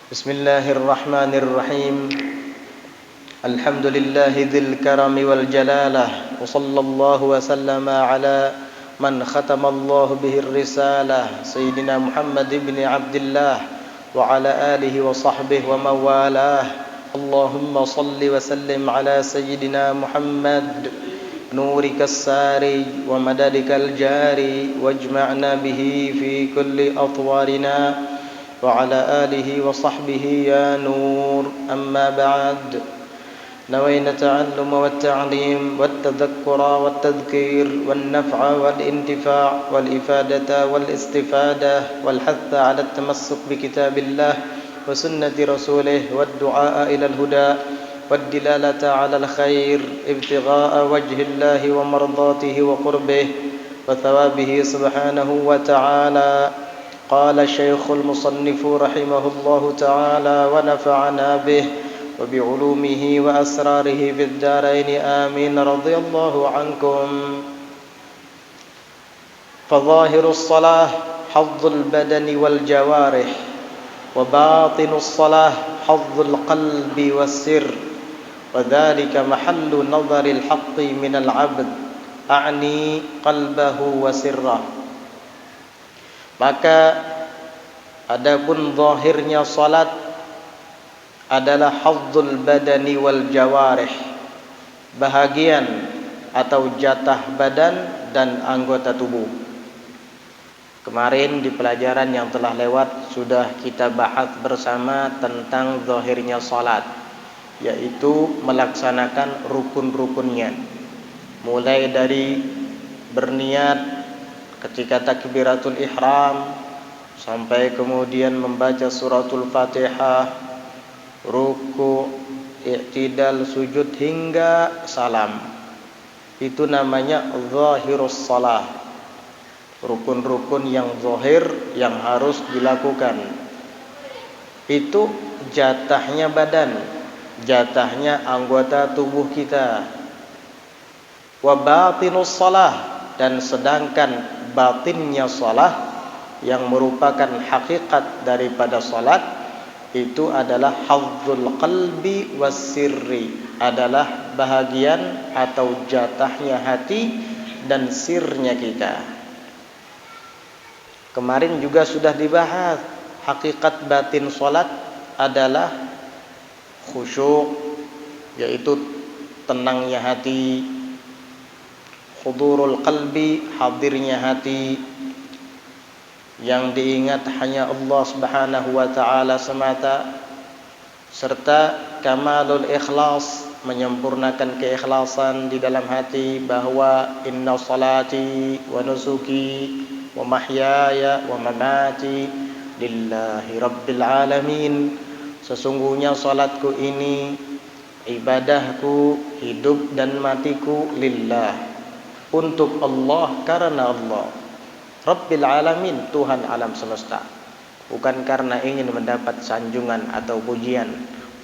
Bismillahirrahmanirrahim. Alhamdulillahi dzil karami wal jalalah. Wa sallallahu wa sallama ala man khatamallahu bihir risalah. Sayyidina Muhammad ibn Abdullah wa ala alihi wa sahbihi wa mawalah. Allahumma salli wa sallim ala Sayyidina Muhammad nurika as-sari wa madadika al-jari wajma'na bihi fi kulli atwarina وعلى آله وصحبه يا نور أما بعد نوينا التعلم والتعليم والتذكر والتذكير والنفع والانتفاع والإفادة والاستفادة والحث على التمسك بكتاب الله وسنة رسوله والدعاء إلى الهدى والدلالة على الخير ابتغاء وجه الله ومرضاته وقربه وثوابه سبحانه وتعالى. قال الشيخ المصنف رحمه الله تعالى ونفعنا به وبعلومه وأسراره في الدارين آمين رضي الله عنكم. فظاهر الصلاة حظ البدن والجوارح وباطن الصلاة حظ القلب والسر وذلك محل نظر الحق من العبد أعني قلبه وسره. Maka adapun zahirnya salat adalah hadzul badani wal jawarih, bahagian atau jatah badan dan anggota tubuh. Kemarin di pelajaran yang telah lewat sudah kita bahas bersama tentang zahirnya salat, yaitu melaksanakan rukun-rukunnya. Mulai dari berniat ketika takbiratul ihram sampai kemudian membaca suratul Fatihah, ruku, i'tidal, sujud hingga salam. Itu namanya zahirus shalah. Rukun-rukun yang zahir yang harus dilakukan. Itu jatahnya badan, jatahnya anggota tubuh kita. Wa batinus shalah, dan sedangkan batinnya salat yang merupakan hakikat daripada salat itu adalah hadzul qalbi wassirri, adalah bahagian atau jatahnya hati dan sirnya kita. Kemarin juga sudah dibahas hakikat batin salat adalah khusyuk, yaitu tenangnya hati, hudurul qalbi, hadirnya hati, yang diingat hanya Allah Subhanahu wa taala semata, serta kamalul ikhlas, menyempurnakan keikhlasan di dalam hati bahwa inna salati wa nusuki wa mahyaya wa mamati lillahi rabbil alamin. Sesungguhnya salatku ini, ibadahku, hidup dan matiku lillah, untuk Allah, karena Allah, Rabbil Alamin, Tuhan alam semesta. Bukan karena ingin mendapat sanjungan atau pujian,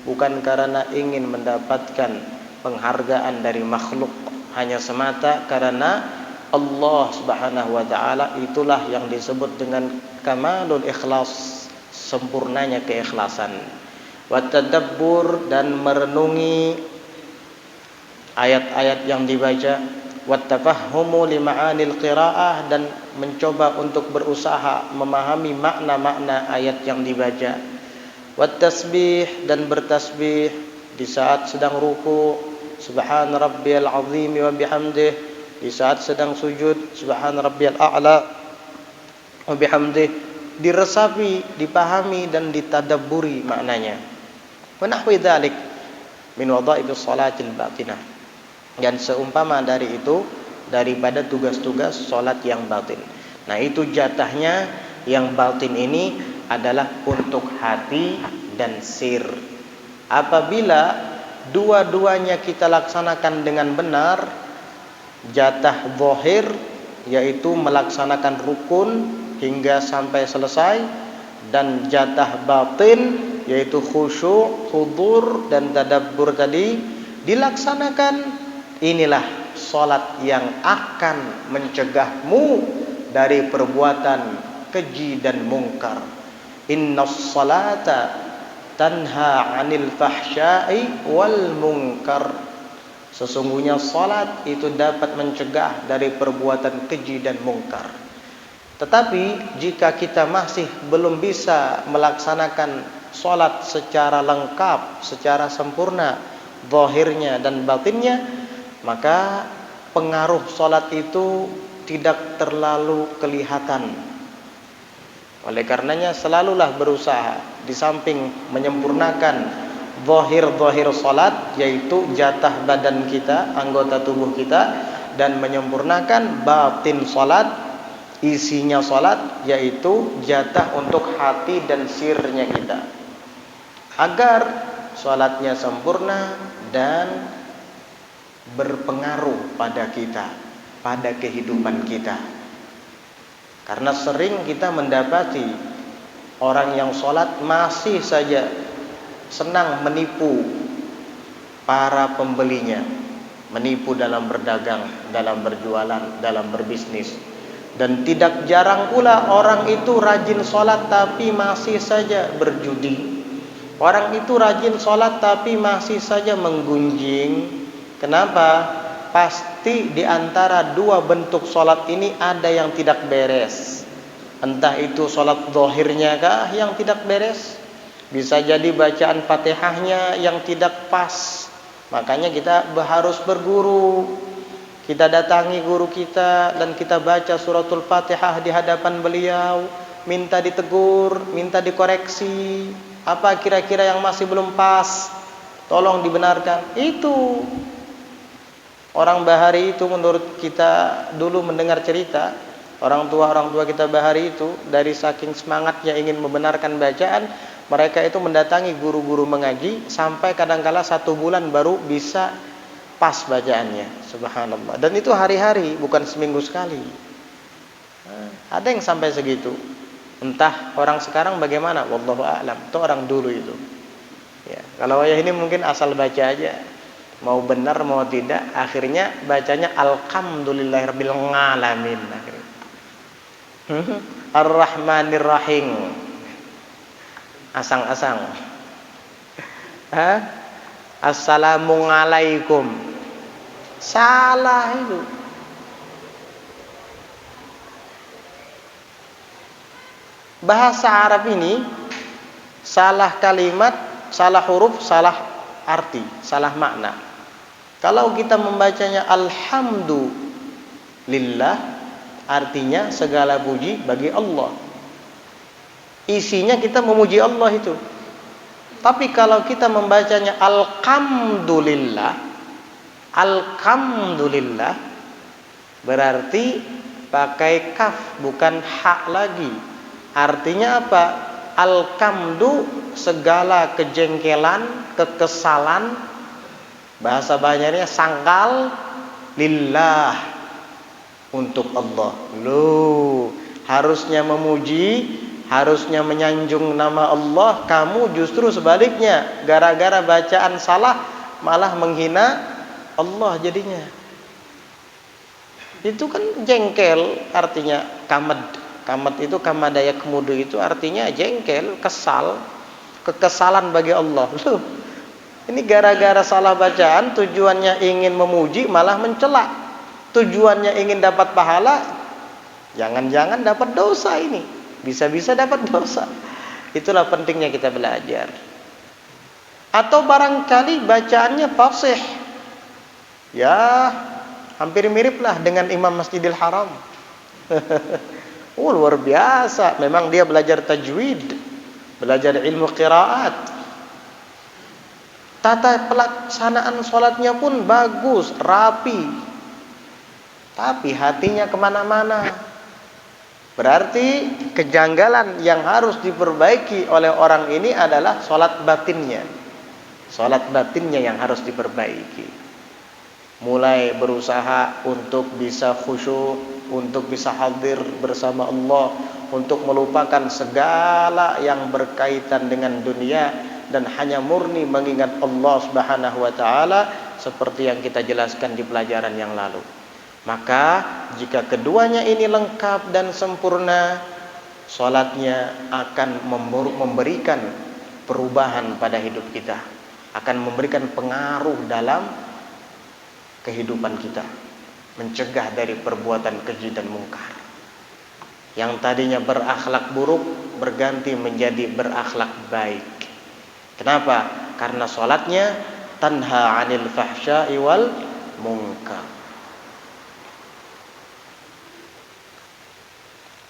bukan karena ingin mendapatkan penghargaan dari makhluk, hanya semata karena Allah Subhanahu wa taala. Itulah yang disebut dengan kamalul ikhlas, sempurnanya keikhlasan. Wa tadabbur, dan merenungi ayat-ayat yang dibaca, wattafahhumu lima'anil qiraah, dan mencoba untuk berusaha memahami makna-makna ayat yang dibaca, wattasbih, dan bertasbih di saat sedang ruku, subhan rabbiyal azim wa bihamdih, di saat sedang sujud, subhan rabbiyal a'la wa bihamdih, diresapi, dipahami dan ditadabburi maknanya. Wa nahwi dzalik min wadha'ibis salatil batinah, dan seumpama dari itu daripada tugas-tugas salat yang batin. Nah, itu jatahnya yang batin ini adalah untuk hati dan sir. Apabila dua-duanya kita laksanakan dengan benar, jatah zahir yaitu melaksanakan rukun hingga sampai selesai, dan jatah batin yaitu khusyuk, hudur dan tadabbur tadi dilaksanakan, inilah salat yang akan mencegahmu dari perbuatan keji dan mungkar. Innas salata tanha 'anil fahsya'i wal munkar. Sesungguhnya salat itu dapat mencegah dari perbuatan keji dan mungkar. Tetapi jika kita masih belum bisa melaksanakan salat secara lengkap, secara sempurna, zahirnya dan batinnya, maka pengaruh salat itu tidak terlalu kelihatan. Oleh karenanya selalulah berusaha di samping menyempurnakan zahir salat, yaitu jatah badan kita, anggota tubuh kita, dan menyempurnakan batin salat, isinya salat, yaitu jatah untuk hati dan sirnya kita, agar salatnya sempurna dan berpengaruh pada kita, pada kehidupan kita. Karena sering kita mendapati orang yang salat masih saja senang menipu para pembelinya, menipu dalam berdagang, dalam berjualan, dalam berbisnis. Dan tidak jarang pula orang itu rajin salat tapi masih saja berjudi. Orang itu rajin salat tapi masih saja menggunjing. Kenapa? Pasti di antara dua bentuk salat ini ada yang tidak beres. Entah itu salat zahirnya kah yang tidak beres, bisa jadi bacaan Fatihahnya yang tidak pas. Makanya kita harus berguru. Kita datangi guru kita dan kita baca suratul Fatihah di hadapan beliau, minta ditegur, minta dikoreksi. Apa kira-kira yang masih belum pas? Tolong dibenarkan. Itu orang Bahari itu, menurut kita dulu mendengar cerita, orang tua kita Bahari itu dari saking semangatnya ingin membenarkan bacaan, mereka itu mendatangi guru-guru mengaji sampai kadangkala 1 bulan baru bisa pas bacaannya. Subhanallah. Dan itu hari-hari, bukan seminggu sekali. Ada yang sampai segitu. Entah orang sekarang bagaimana, wallahu a'lam. Itu orang dulu itu. Ya, kalau ayah ini mungkin asal baca aja. Mau benar mau tidak, akhirnya bacanya alhamdulillahirabbil alamin. Ar-Rahmanir Rahim. Asang-asang. Assalamualaikum. Salah itu. Bahasa Arab ini salah kalimat, salah huruf, salah arti, salah makna. Kalau kita membacanya alhamdulillah, artinya segala puji bagi Allah. Isinya kita memuji Allah itu. Tapi kalau kita membacanya alhamdulillah, alhamdulillah berarti pakai kaf bukan hak lagi. Artinya apa? Alhamdu segala kejengkelan, kekesalan, bahasa Banyarnya sangkal, lillah untuk Allah. Loh, harusnya memuji, harusnya menyanjung nama Allah, kamu justru sebaliknya, gara-gara bacaan salah malah menghina Allah jadinya. Itu kan jengkel, artinya kamad. Kamad itu kamadaya kemudu itu artinya jengkel, kesal, kekesalan bagi Allah. Loh, ini gara-gara salah bacaan, tujuannya ingin memuji malah mencela. Tujuannya ingin dapat pahala, jangan-jangan dapat dosa ini. Bisa-bisa dapat dosa. Itulah pentingnya kita belajar. Atau barangkali bacaannya fasih. Ya, hampir miriplah dengan Imam Masjidil Haram. Luar biasa. Memang dia belajar tajwid, belajar ilmu qiraat. Tata pelaksanaan sholatnya pun bagus, rapi. Tapi hatinya kemana-mana. Berarti kejanggalan yang harus diperbaiki oleh orang ini adalah sholat batinnya. Sholat batinnya yang harus diperbaiki. Mulai berusaha untuk bisa khusyuk, untuk bisa hadir bersama Allah, untuk melupakan segala yang berkaitan dengan dunia dan hanya murni mengingat Allah Subhanahu wa taala seperti yang kita jelaskan di pelajaran yang lalu. Maka jika keduanya ini lengkap dan sempurna, salatnya akan memberikan perubahan pada hidup kita, akan memberikan pengaruh dalam kehidupan kita, mencegah dari perbuatan keji dan mungkar. Yang tadinya berakhlak buruk berganti menjadi berakhlak baik. Kenapa? Karena salatnya tanha 'anil fahsya'i wal munkar.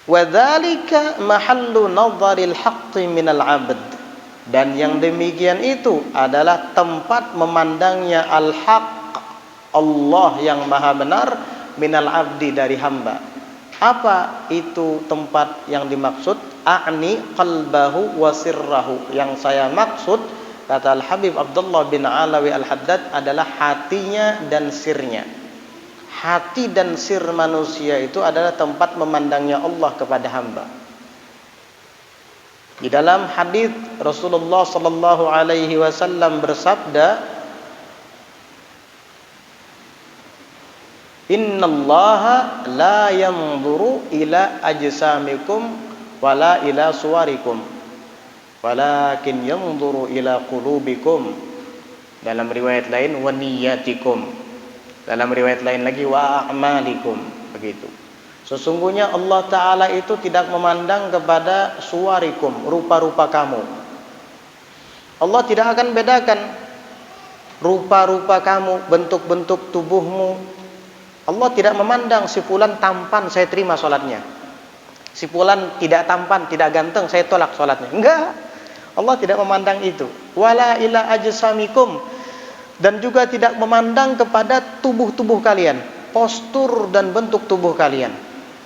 Wa dzalika mahallu nadharil haqqi minal 'abd. Dan yang demikian itu adalah tempat memandangnya al-haq, Allah yang maha benar, minal 'abdi dari hamba. Apa itu tempat yang dimaksud? A'ni qalbahu wa sirrahu. Yang saya maksud, kata Al-Habib Abdullah bin Alawi Al-Haddad, adalah hatinya dan sirnya. Hati dan sir manusia itu adalah tempat memandangnya Allah kepada hamba. Di dalam hadis Rasulullah sallallahu alaihi wasallam bersabda, Innallaha la yanzuru ila ajsamikum wala ila suwarikum walakin yanzuru ila qulubikum. Dalam riwayat lain wa niyatikum. Dalam riwayat lain lagi wa a'malikum. Begitu. Sesungguhnya Allah Ta'ala itu tidak memandang kepada suwarikum, rupa-rupa kamu. Allah tidak akan bedakan rupa-rupa kamu, bentuk-bentuk tubuhmu. Allah tidak memandang si fulan tampan, saya terima sholatnya. Si fulan tidak tampan, tidak ganteng, saya tolak sholatnya. Enggak. Allah tidak memandang itu. Wala ila ajsamikum. Dan juga tidak memandang kepada tubuh-tubuh kalian, postur dan bentuk tubuh kalian.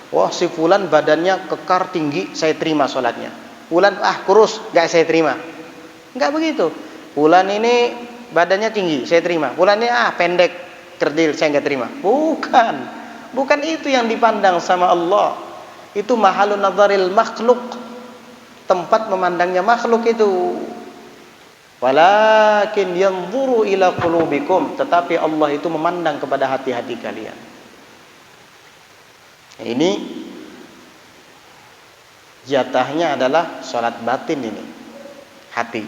Wah, si fulan badannya kekar tinggi, saya terima sholatnya. Fulan kurus, enggak saya terima. Enggak begitu. Fulan ini badannya tinggi, saya terima. Fulan ini pendek, kerdil, saya enggak terima. Bukan itu yang dipandang sama Allah. Itu mahalun nadharil makhluk, tempat memandangnya makhluk itu. Walakin yanzuru ila qulubikum, tetapi Allah itu memandang kepada hati-hati kalian. Ini jatahnya adalah salat batin ini, hati.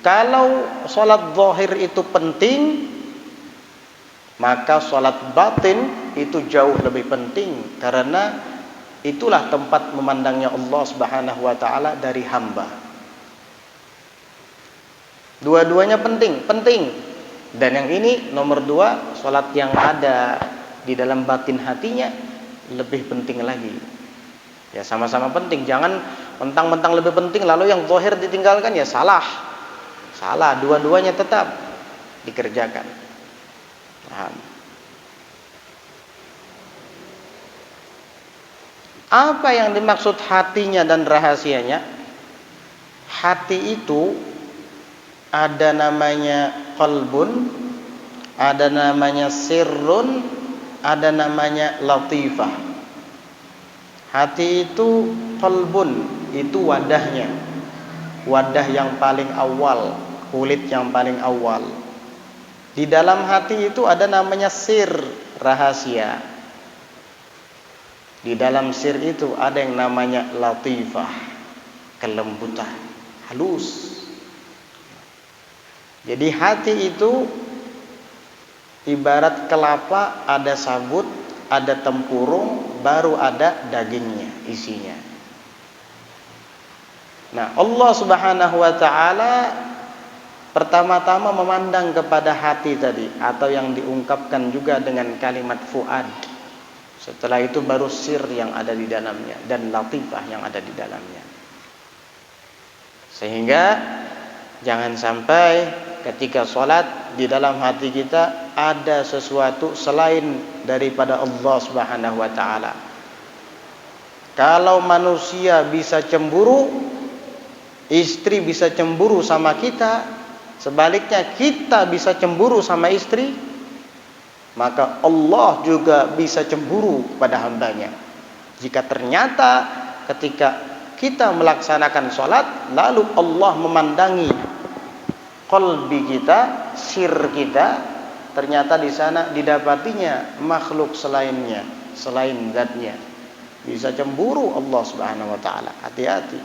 Kalau salat zahir itu penting, maka salat batin itu jauh lebih penting, karena itulah tempat memandangnya Allah Subhanahu wa taala dari hamba. Dua-duanya penting. Dan yang ini nomor 2, salat yang ada di dalam batin hatinya lebih penting lagi. Ya, sama-sama penting. Jangan mentang-mentang lebih penting lalu yang zahir ditinggalkan, ya salah. Dua-duanya tetap dikerjakan. Paham? Apa yang dimaksud hatinya dan rahasianya? Hati itu ada namanya qalbun, ada namanya sirrun, ada namanya latifah. Hati itu qalbun, itu wadahnya, wadah yang paling awal, kulit yang paling awal. Di dalam hati itu ada namanya sir, rahasia. Di dalam sir itu ada yang namanya latifah, kelembutan, halus. Jadi hati itu ibarat kelapa, ada sabut, ada tempurung, baru ada dagingnya, isinya. Nah, Allah Subhanahu wa taala pertama-tama memandang kepada hati tadi, atau yang diungkapkan juga dengan kalimat fuad. Setelah itu baru sir yang ada di dalamnya dan latifah yang ada di dalamnya. Sehingga jangan sampai ketika sholat di dalam hati kita ada sesuatu selain daripada Allah Subhanahu wa taala. Kalau manusia bisa cemburu, istri bisa cemburu sama kita, sebaliknya kita bisa cemburu sama istri, maka Allah juga bisa cemburu pada hambanya. Jika ternyata ketika kita melaksanakan sholat lalu Allah memandangi qalbi kita, sir kita, ternyata di sana didapatinya makhluk selainnya, selain zatnya, bisa cemburu Allah Subhanahu wa taala. Hati-hati.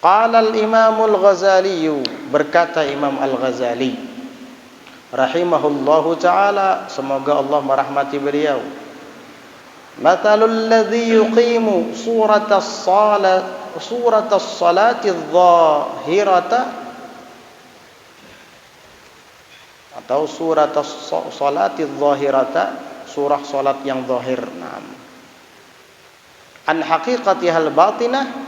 Qala al-Imam al-Ghazali, berkata Imam Al-Ghazali rahimahullahu taala, semoga Allah merahmati beliau, mathalul ladzi yuqimu suratas salati adh-dhahirata atau suratas salati adh-dhahirata, surah salat yang zahir, an haqiqatihal batinah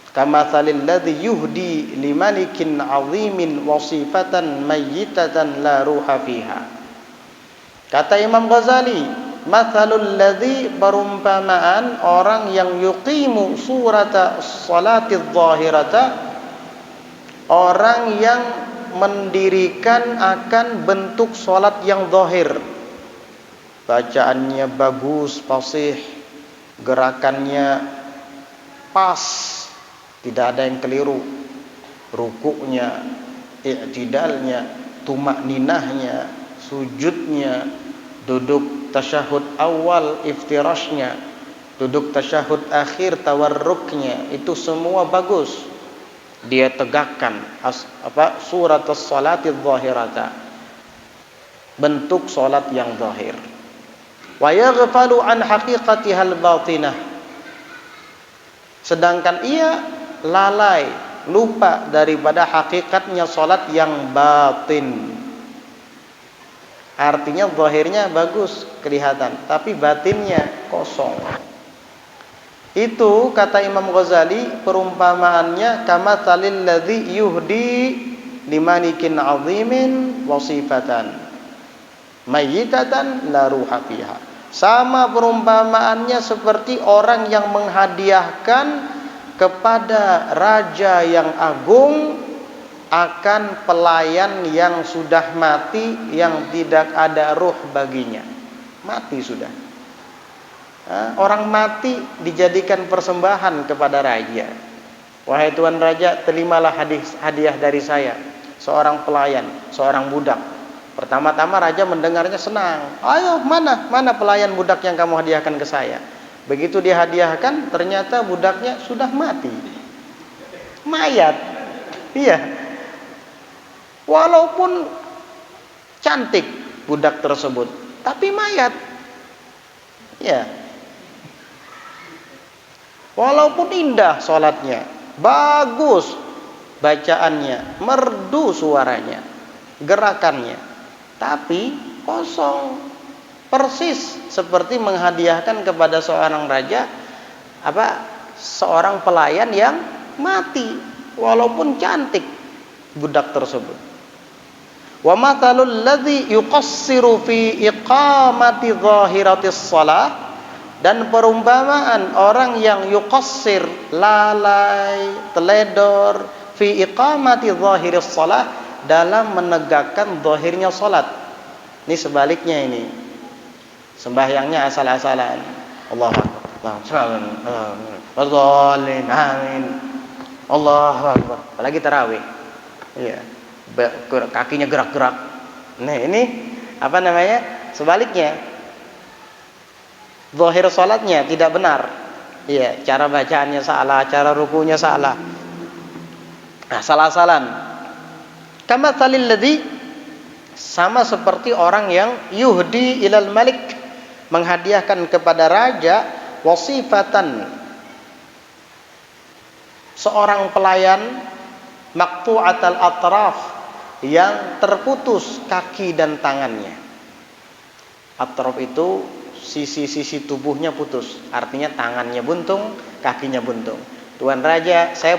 kamathalil ladzi yuhdi limalikin 'azimin wasifatan mayyitatan la ruha fiha. Kata Imam Ghazali, mathalul ladzi, perumpamaan orang yang yuqimu surata salatidh dhahirata, orang yang mendirikan akan bentuk salat yang zahir, bacaannya bagus, fasih, gerakannya pas, tidak ada yang keliru, rukuknya, i'tidalnya, tumakninahnya, sujudnya, duduk tasyahud awal, iftirashnya, duduk tasyahud akhir, tawarruknya, itu semua bagus. Dia tegakkan surat as-salatidh dhahirata, bentuk salat yang zahir. Wa yaghfalu an haqiqatihal batinah, sedangkan ia lalai, lupa daripada hakikatnya salat yang batin. Artinya zahirnya bagus, kelihatan, tapi batinnya kosong. Itu kata Imam Ghazali, perumpamaannya kamathalil ladzi yuhdi limanikin 'azimin wasifatan mayyitatan la ruha fiha. Sama perumpamaannya seperti orang yang menghadiahkan kepada raja yang agung akan pelayan yang sudah mati, yang tidak ada ruh baginya, mati sudah. Orang mati dijadikan persembahan kepada raja. Wahai tuan raja, terimalah hadiah dari saya, seorang pelayan, seorang budak. Pertama-tama raja mendengarnya senang. Ayo, mana pelayan budak yang kamu hadiahkan ke saya? Begitu dia hadiahkan, ternyata budaknya sudah mati, mayat. Iya. Walaupun cantik budak tersebut, tapi mayat. Ya. Walaupun indah sholatnya, bagus bacaannya, merdu suaranya, gerakannya, tapi kosong. Persis seperti menghadiahkan kepada seorang raja seorang pelayan yang mati, walaupun cantik budak tersebut. Wa mathalul ladzi yuqassiru fi iqamati dhahiratis shalah, dan perumpamaan orang yang yuqassir, lalai, teledor, fi iqamati dhahiris shalah, dalam menegakkan zahirnya salat. Ini sebaliknya ini. Sembahyangnya asal-asalan. Allahu Akbar. Amin. Allahu Akbar. Apalagi tarawih. Iya. Kakinya gerak-gerak. Nah, ini sebaliknya. Zahir salatnya tidak benar. Iya, cara bacaannya salah, cara rukunya salah. Asal-asalan. Kamathalil ladzi, sama seperti orang yang yuhdi ilal malik, menghadiahkan kepada raja, wasifatan, seorang pelayan, maqtu'atal atraf, yang terputus kaki dan tangannya. Atraf itu sisi-sisi tubuhnya putus, artinya tangannya buntung, kakinya buntung. Tuan raja, saya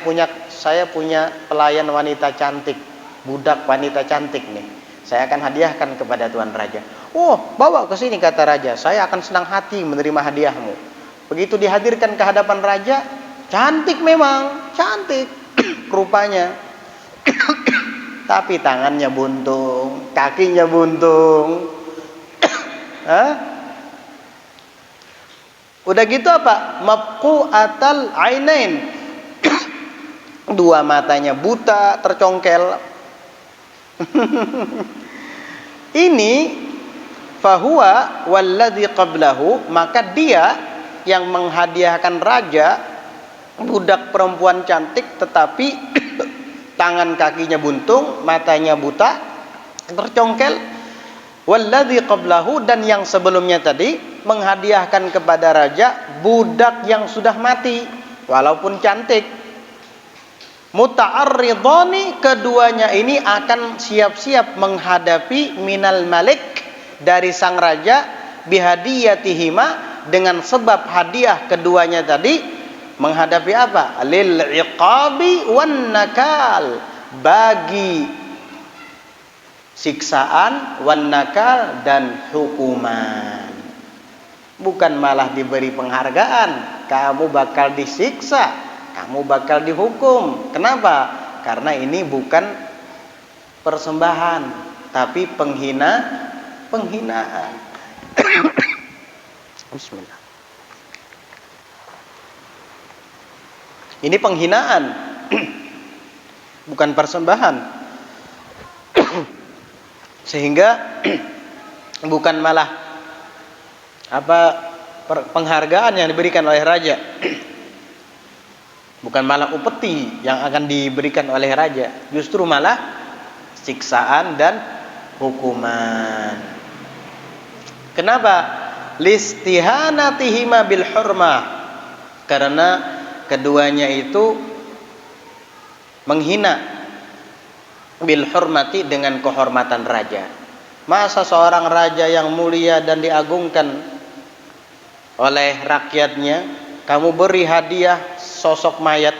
punya pelayan wanita cantik, budak wanita cantik nih. Saya akan hadiahkan kepada tuan raja. Oh, bawa ke sini, kata raja. Saya akan senang hati menerima hadiahmu. Begitu dihadirkan ke hadapan raja, cantik memang, cantik rupanya. Tapi tangannya buntung, kakinya buntung. Udah gitu apa? Mabqu'atal ainain. Dua matanya buta, tercongkel. Ini fahuwa walladzi qablahu, maka dia yang menghadiahkan raja budak perempuan cantik tetapi tangan kakinya buntung, matanya buta, tercongkel. Walladzi qablahu, dan yang sebelumnya tadi menghadiahkan kepada raja budak yang sudah mati walaupun cantik. Muta'arridhani, keduanya ini akan siap-siap menghadapi minal malik, dari sang raja, bihadiyatihima, dengan sebab hadiah keduanya tadi. Menghadapi apa? Lil iqabi wan nakal, bagi siksaan, wan nakal, dan hukuman. Bukan malah diberi penghargaan, kamu bakal disiksa, kamu bakal dihukum. Kenapa? Karena ini bukan persembahan, tapi penghinaan. Bismillah. Ini penghinaan, bukan persembahan. Sehingga bukan malah penghargaan yang diberikan oleh raja, bukan malah upeti yang akan diberikan oleh raja, justru malah siksaan dan hukuman. Kenapa? Listihanatihima bil hurmah, karena keduanya itu menghina bil hurmati, dengan kehormatan raja. Masa seorang raja yang mulia dan diagungkan oleh rakyatnya, kamu beri hadiah sosok mayat,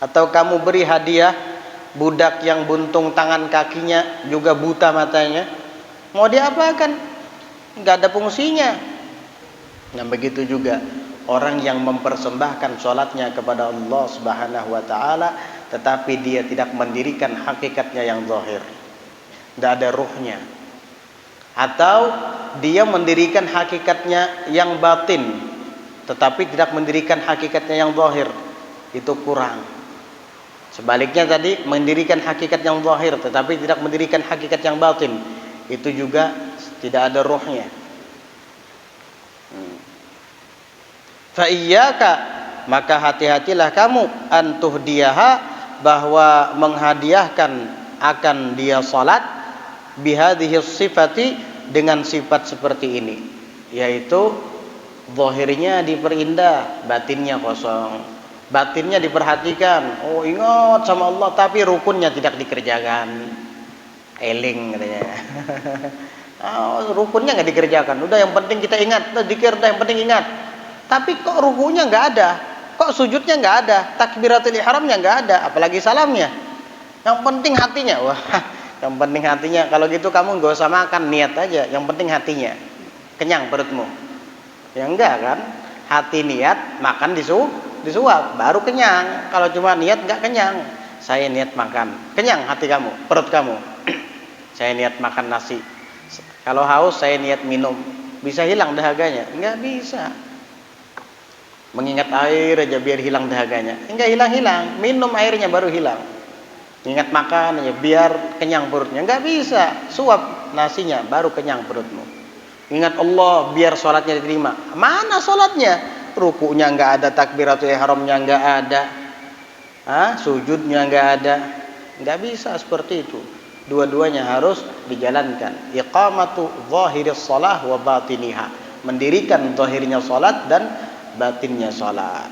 atau kamu beri hadiah budak yang buntung tangan kakinya juga buta matanya, mau diapakan? Nggak ada fungsinya. Nah, begitu juga orang yang mempersembahkan sholatnya kepada Allah Subhanahu wa ta'ala, tetapi dia tidak mendirikan hakikatnya yang zahir, tidak ada ruhnya, atau dia mendirikan hakikatnya yang batin tetapi tidak mendirikan hakikatnya yang zahir, itu kurang. Sebaliknya tadi, mendirikan hakikat yang zahir tetapi tidak mendirikan hakikat yang batin, itu juga tidak ada ruhnya. Fa iyyaka, maka hati-hatilah kamu, antuhdiyaha, bahwa menghadiahkan akan dia salat, bihadhihi sifati, dengan sifat seperti ini, yaitu zahirnya diperindah, batinnya kosong. Batinnya diperhatikan, oh ingat sama Allah, tapi rukunnya tidak dikerjakan. Eling katanya. Oh, rukunnya nggak dikerjakan. Udah, yang penting kita ingat, zikir dah, yang penting ingat. Tapi kok rukunya nggak ada, kok sujudnya nggak ada, takbiratul ihramnya nggak ada, apalagi salamnya. Yang penting hatinya. Wah, yang penting hatinya. Kalau gitu kamu nggak usah makan, niat aja. Yang penting hatinya, kenyang perutmu. Ya enggak kan? Hati niat, makan disuap, baru kenyang. Kalau cuma niat nggak kenyang. Saya niat makan, kenyang hati kamu, perut kamu. Saya niat makan nasi. Kalau haus saya niat minum, bisa hilang dahaganya? Enggak bisa. Mengingat air aja biar hilang dahaganya, enggak hilang-hilang. Minum airnya baru hilang. Ingat makan aja biar kenyang perutnya, enggak bisa. Suap nasinya baru kenyang perutmu. Ingat Allah biar sholatnya diterima. Mana sholatnya? Rukunya enggak ada, takbiratul ihramnya enggak ada, sujudnya enggak ada. Enggak bisa seperti itu. Dua-duanya harus dijalankan. Iqamatu zahiris shalah wa batiniha, mendirikan zahirnya salat dan batinnya salat.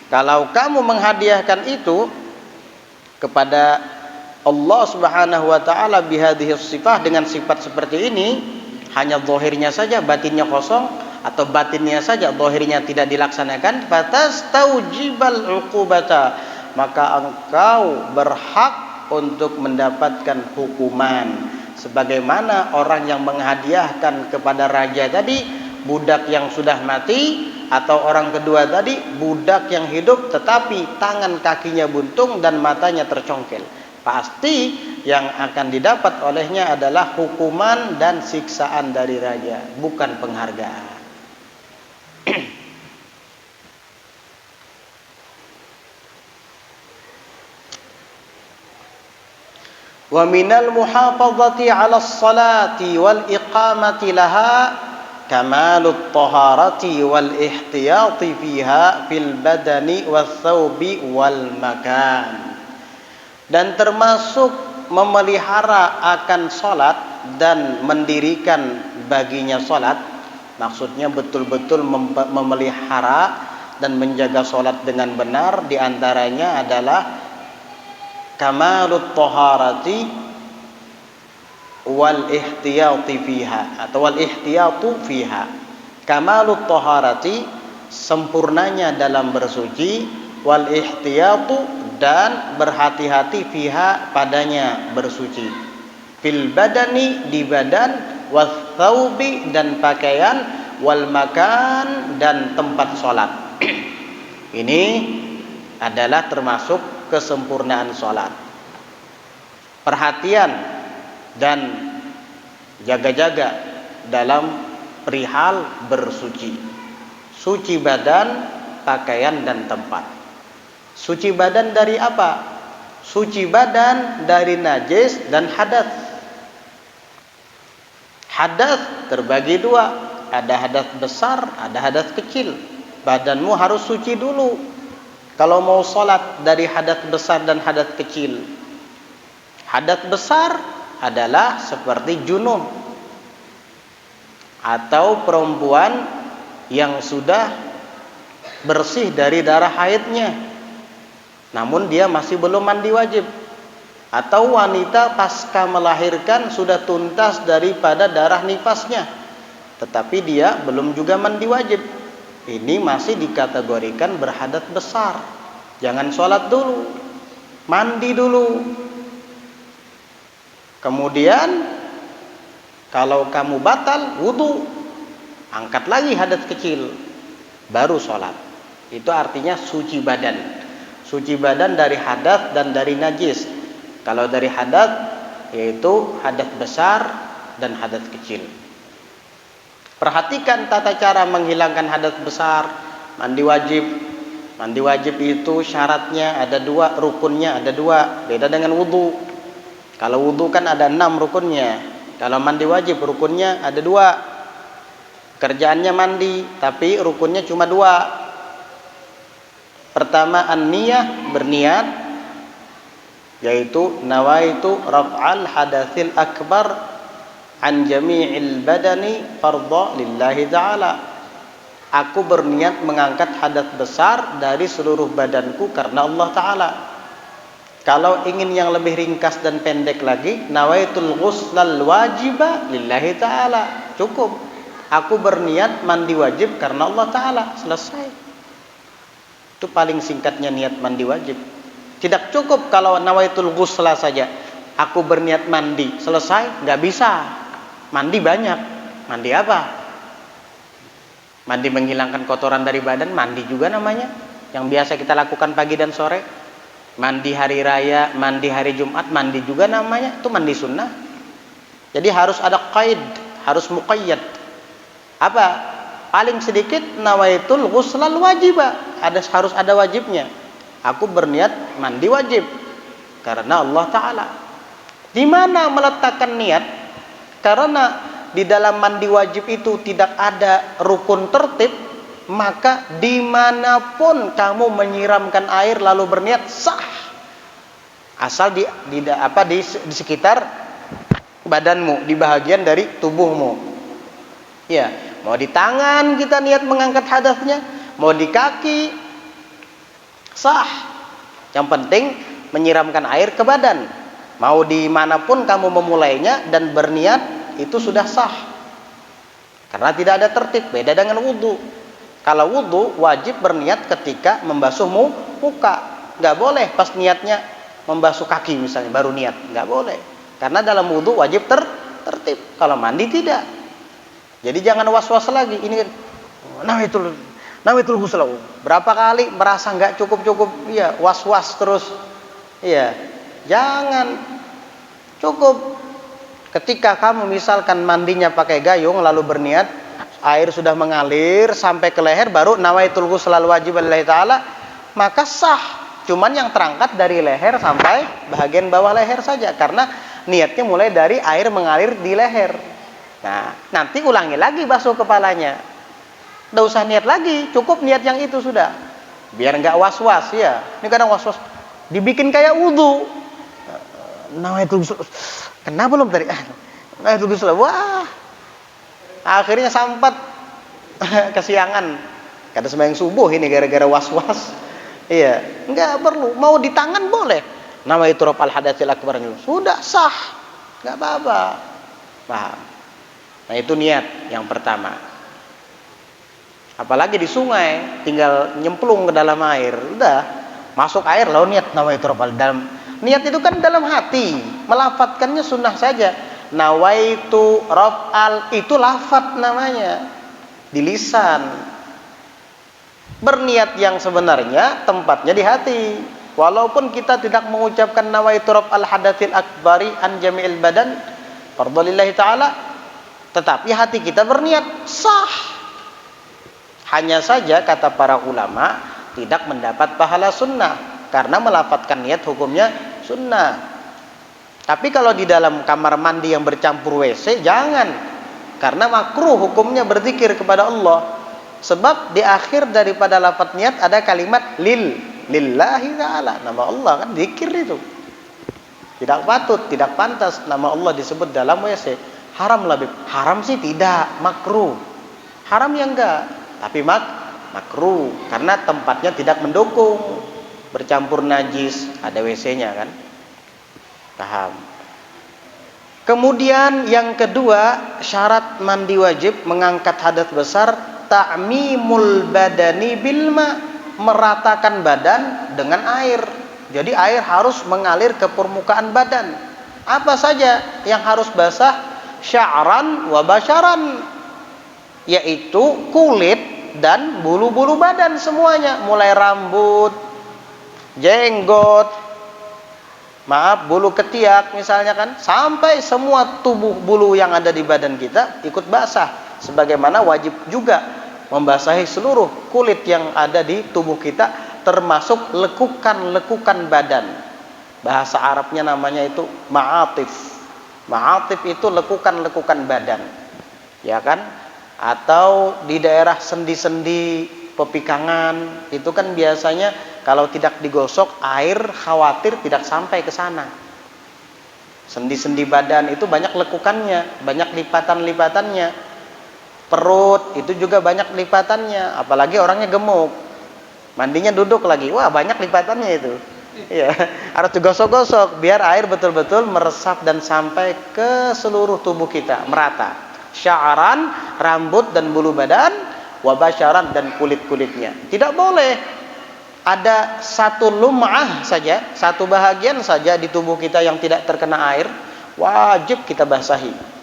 Kalau kamu menghadiahkan itu kepada Allah Subhanahu wa taala bihadhihi sifah, dengan sifat seperti ini, hanya zahirnya saja, batinnya kosong, atau batinnya saja, zahirnya tidak dilaksanakan, fatastaujibal uqubata, maka engkau berhak untuk mendapatkan hukuman, sebagaimana orang yang menghadiahkan kepada raja tadi budak yang sudah mati, atau orang kedua tadi budak yang hidup tetapi tangan kakinya buntung dan matanya tercongkel. Pasti yang akan didapat olehnya adalah hukuman dan siksaan dari raja, bukan penghargaan. Wa minal muhafazati 'ala as-salati wal iqamati laha kamalut taharati wal ihtiyati fiha fil badani wath thawbi wal makan. Dan termasuk memelihara akan salat dan mendirikan baginya salat, maksudnya betul-betul memelihara dan menjaga salat dengan benar, diantaranya adalah kamalut taharati wal ihtiyati fiha atau wal ihtiyatu fiha. Kamalut taharati, sempurnanya dalam bersuci, wal ihtiyatu, dan berhati-hati fiha, padanya bersuci, fil badani, di badan, wath thawbi, dan pakaian, wal makan, dan tempat sholat. Ini adalah termasuk kesempurnaan sholat. Perhatian dan jaga-jaga dalam perihal bersuci. Suci badan, pakaian, dan tempat. Suci badan dari apa? Suci badan dari najis dan hadas. Hadas terbagi dua, ada hadas besar, ada hadas kecil. Badanmu harus suci dulu kalau mau sholat dari hadas besar dan hadas kecil. Hadas besar adalah seperti junub atau perempuan yang sudah bersih dari darah haidnya, namun dia masih belum mandi wajib, atau wanita pasca melahirkan sudah tuntas daripada darah nifasnya, tetapi dia belum juga mandi wajib. Ini masih dikategorikan berhadas besar. Jangan sholat dulu, mandi dulu. Kemudian kalau kamu batal wudu, angkat lagi hadas kecil, baru sholat. Itu artinya suci badan. Suci badan dari hadas dan dari najis. Kalau dari hadas, yaitu hadas besar dan hadas kecil. Perhatikan tata cara menghilangkan hadas besar. Mandi wajib. Mandi wajib itu syaratnya ada dua, rukunnya ada dua. Beda dengan wudu. Kalau wudu kan ada 6 rukunnya. Kalau mandi wajib rukunnya ada 2. Kerjaannya mandi, tapi rukunnya cuma 2. Pertama an-niyah, berniat, yaitu nawaitu raf'al hadatsil akbar an jami'il badani fardha lillahi ta'ala. Aku berniat mengangkat hadas besar dari seluruh badanku karena Allah Ta'ala. Kalau ingin yang lebih ringkas dan pendek lagi, nawaitul ghuslal wajiba lillahi ta'ala. Cukup. Aku berniat mandi wajib karena Allah Ta'ala. Selesai. Itu paling singkatnya niat mandi wajib. Tidak cukup kalau nawaitul ghusla saja. Aku berniat mandi. Selesai. Nggak bisa. Mandi banyak. Mandi apa? Mandi menghilangkan kotoran dari badan. Mandi juga namanya. Yang biasa kita lakukan pagi dan sore. Mandi hari raya, mandi hari Jumat, mandi juga namanya, itu mandi sunnah. Jadi harus ada qaid, harus muqayyad. Apa? Paling sedikit nawaitul ghuslal wajibah, harus ada wajibnya. Aku berniat mandi wajib karena Allah Ta'ala. Di mana meletakkan niat? Karena di dalam mandi wajib itu tidak ada rukun tertib, maka dimanapun kamu menyiramkan air lalu berniat sah, asal di sekitar badanmu, di bahagian dari tubuhmu. Ya, mau di tangan kita niat mengangkat hadasnya, mau di kaki, sah. Yang penting menyiramkan air ke badan. Mau dimanapun kamu memulainya dan berniat, itu sudah sah. Karena tidak ada tertib, beda dengan wudu. Kalau wudu wajib berniat ketika membasuh muka. Nggak boleh pas niatnya membasuh kaki misalnya baru niat. Nggak boleh. Karena dalam wudu wajib tertib. Kalau mandi tidak. Jadi jangan was-was lagi. Ini nawaitul ghusl. Berapa kali merasa nggak cukup. Iya, was-was terus. Iya. Jangan. Cukup. Ketika kamu misalkan mandinya pakai gayung lalu berniat, air sudah mengalir sampai ke leher, baru nawaitul ghuslal wajib lillahi ta'ala, maka sah. Cuman yang terangkat dari leher sampai bahagian bawah leher saja, karena niatnya mulai dari air mengalir di leher. Nah, nanti ulangi lagi basuh kepalanya. Nggak usah niat lagi, cukup niat yang itu sudah. Biar nggak was-was ya. Ini kadang was-was, dibikin kayak wudhu. Nawaitul ghusl. Kenapa belum tadi? Nawaitul ghusl. Wah. Akhirnya sampat kesiangan. Kada sembahyang subuh ini gara-gara was-was. Iya, nggak perlu. Mau di tangan boleh. Nawaitu raf'al hadatsil akbar. Sudah sah. Nggak apa-apa. Paham? Nah, itu niat yang pertama. Apalagi di sungai, tinggal nyemplung ke dalam air, udah masuk air lalu niat nawaitu raf'al. Dalam niat itu kan dalam hati, melafadzkannya sunnah saja. Nawaitu raf'al itu lafadz namanya di lisan. Berniat yang sebenarnya tempatnya di hati. Walaupun kita tidak mengucapkan nawaitu raf'al hadatsil akbari an jami'il badan fardhalillahi ta'ala, tetapi hati kita berniat, sah. Hanya saja kata para ulama tidak mendapat pahala sunnah karena melafadzkan niat hukumnya sunnah. Tapi kalau di dalam kamar mandi yang bercampur WC jangan, karena makruh hukumnya berzikir kepada Allah. Sebab di akhir daripada lafadz niat ada kalimat lillahi ta'ala, nama Allah, kan zikir itu. Tidak patut, tidak pantas nama Allah disebut dalam WC. Haram lah, haram sih tidak, makruh. Haram ya enggak, tapi makruh karena tempatnya tidak mendukung. Bercampur najis, ada WC-nya kan. Paham? Kemudian yang kedua, syarat mandi wajib mengangkat hadas besar, ta'mimul badani bilma, meratakan badan dengan air. Jadi air harus mengalir ke permukaan badan. Apa saja yang harus basah? Sya'ran wa basyaran, yaitu kulit dan bulu-bulu badan semuanya, mulai rambut, jenggot, bulu ketiak misalnya kan, sampai semua tubuh bulu yang ada di badan kita ikut basah. Sebagaimana wajib juga membasahi seluruh kulit yang ada di tubuh kita, termasuk lekukan-lekukan badan. Bahasa Arabnya namanya itu ma'atif. Ma'atif itu lekukan-lekukan badan, ya kan? Atau di daerah sendi-sendi pepikangan itu kan biasanya kalau tidak digosok air khawatir tidak sampai ke sana. Sendi-sendi badan itu banyak lekukannya, banyak lipatan-lipatannya. Perut itu juga banyak lipatannya, apalagi orangnya gemuk. Mandinya duduk lagi, wah banyak lipatannya itu. Iya, harus digosok-gosok biar air betul-betul meresap dan sampai ke seluruh tubuh kita, merata. Sya'ran, rambut dan bulu badan, wa basyaran dan kulit-kulitnya. Tidak boleh ada satu lum'ah saja, satu bahagian saja di tubuh kita yang tidak terkena air, wajib kita basahi.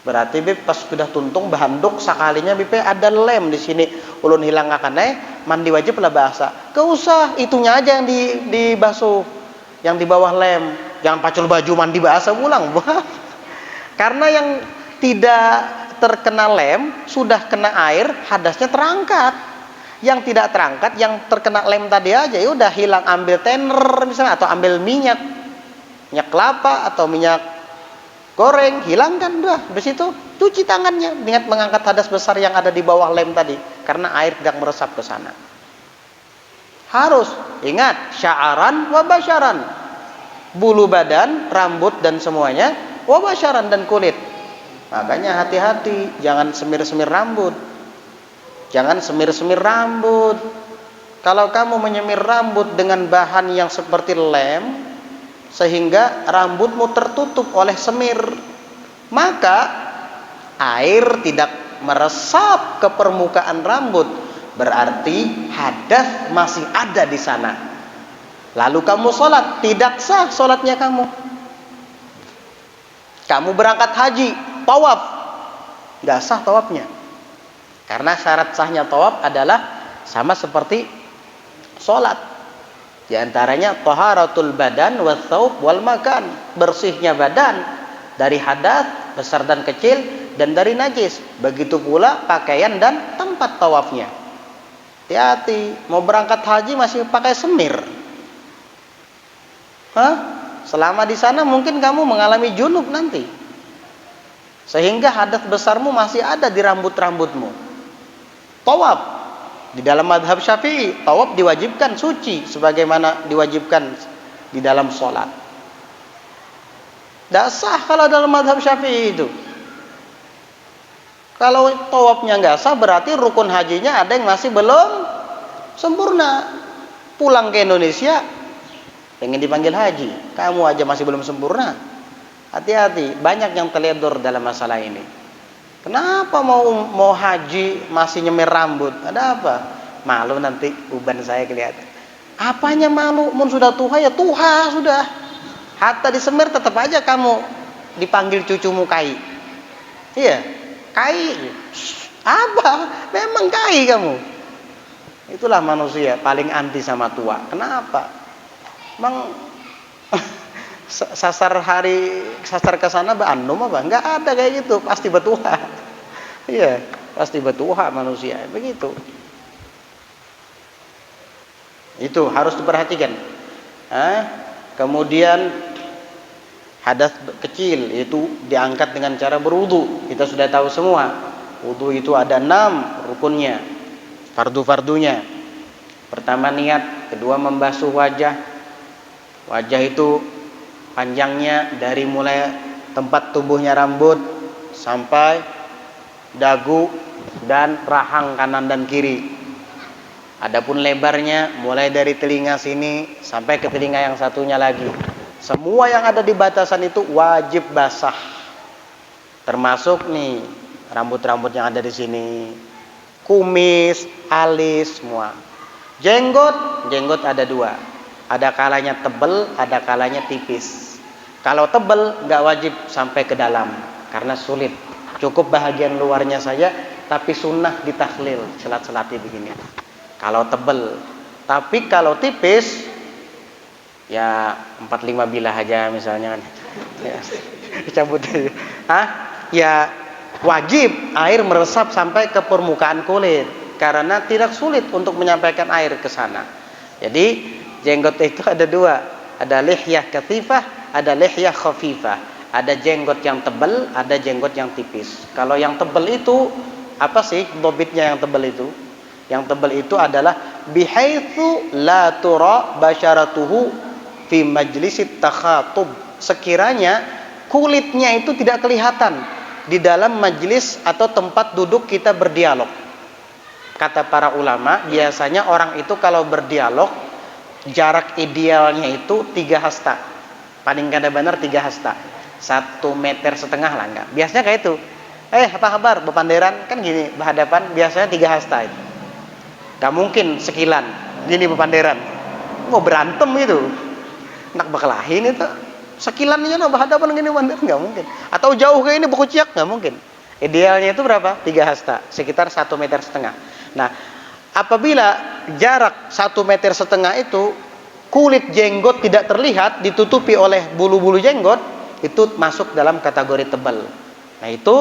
Berarti bib pas sudah tuntung bahanduk sakalinya bib ada lem di sini, ulun hilang akan mandi wajib lah bahasa. Gak usah, itunya aja yang dibasuh, yang di bawah lem. Jangan pacul baju mandi bahasa pulang. Karena yang tidak terkena lem sudah kena air, hadasnya terangkat. Yang tidak terangkat, yang terkena lem tadi aja, ya udah hilang, ambil tenner misalnya atau ambil minyak kelapa atau minyak goreng, hilangkan udah. Habis itu cuci tangannya, ingat mengangkat hadas besar yang ada di bawah lem tadi, karena air tidak meresap ke sana. Harus ingat sya'aran wa basyaran, bulu badan, rambut dan semuanya, wa basyaran dan kulit. Makanya hati-hati, jangan semir-semir rambut. Jangan semir-semir rambut. Kalau kamu menyemir rambut dengan bahan yang seperti lem, sehingga rambutmu tertutup oleh semir, maka air tidak meresap ke permukaan rambut, berarti hadas masih ada di sana. Lalu kamu sholat, tidak sah sholatnya kamu. Kamu berangkat haji, tawaf, nggak sah tawafnya, karena syarat sahnya tawaf adalah sama seperti sholat. Di antaranya taharatul badan wa thawb wal makan, bersihnya badan dari hadas besar dan kecil dan dari najis. Begitu pula pakaian dan tempat tawafnya. Hati-hati, mau berangkat haji masih pakai semir. Selama di sana mungkin kamu mengalami junub nanti. Sehingga hadas besarmu masih ada di rambut-rambutmu. Tawaf di dalam mazhab Syafi'i, tawaf diwajibkan suci sebagaimana diwajibkan di dalam sholat. Tidak sah kalau dalam mazhab Syafi'i itu. Kalau tawafnya nggak sah, berarti rukun hajinya ada yang masih belum sempurna. Pulang ke Indonesia pengen dipanggil haji, kamu aja masih belum sempurna. Hati-hati, banyak yang teledor dalam masalah ini. Kenapa mau haji masih nyemir rambut? Ada apa? Malu nanti uban saya kelihatan. Apanya malu? Mun sudah tua ya tua sudah. Hatta disemir tetap aja kamu dipanggil cucumu kai. Iya, kai. Apa? Memang kai kamu. Itulah manusia paling anti sama tua. Kenapa? Emang sasar ke sana beandum apa? Enggak ada kayak gitu, pasti betuha. Iya, pasti betuha manusia, begitu. Itu harus diperhatikan. Kemudian hadas kecil itu diangkat dengan cara berwudu. Kita sudah tahu semua. Wudu itu ada 6 rukunnya, fardu-fardunya. Pertama niat, kedua membasuh wajah. Wajah itu panjangnya dari mulai tempat tubuhnya rambut sampai dagu dan rahang kanan dan kiri. Adapun lebarnya mulai dari telinga sini sampai ke telinga yang satunya lagi. Semua yang ada di batasan itu wajib basah. Termasuk nih rambut-rambut yang ada di sini, kumis, alis, semua. Jenggot ada 2. Ada kalanya tebal, ada kalanya tipis. Kalau tebal nggak wajib sampai ke dalam karena sulit. Cukup bahagian luarnya saja, tapi sunnah ditakhlil, selat-selati begini. Kalau tebal, tapi kalau tipis, ya 4-5 bilah aja misalnya kan. Ya, cabut aja. Ya wajib air meresap sampai ke permukaan kulit karena tidak sulit untuk menyampaikan air ke sana. Jadi jenggot itu ada 2, ada lihyah kathifah, ada lihyah khafifah. Ada jenggot yang tebal, ada jenggot yang tipis. Kalau yang tebal itu apa sih dobitnya yang tebal itu? Yang tebal itu adalah bihaitsu la tura basyaratuhu fi majlisit takhatub. Sekiranya kulitnya itu tidak kelihatan di dalam majlis atau tempat duduk kita berdialog. Kata para ulama, biasanya orang itu kalau berdialog jarak idealnya itu 3 hasta. Paling kada benar 3 hasta. 1,5 meter lah enggak. Biasanya kayak itu. Apa kabar? Bepanderan kan gini, berhadapan biasanya 3 hasta itu. Gak mungkin sekilan gini bepanderan. Mau berantem gitu. Nak berkelahin itu. Sekilan aja no berhadapan gini bepanderan enggak mungkin. Atau jauh kayak ini berkuciak enggak mungkin. Idealnya itu berapa? 3 hasta, sekitar 1,5 meter. Nah, apabila jarak 1,5 meter itu kulit jenggot tidak terlihat, ditutupi oleh bulu-bulu jenggot, itu masuk dalam kategori tebal. Nah, itu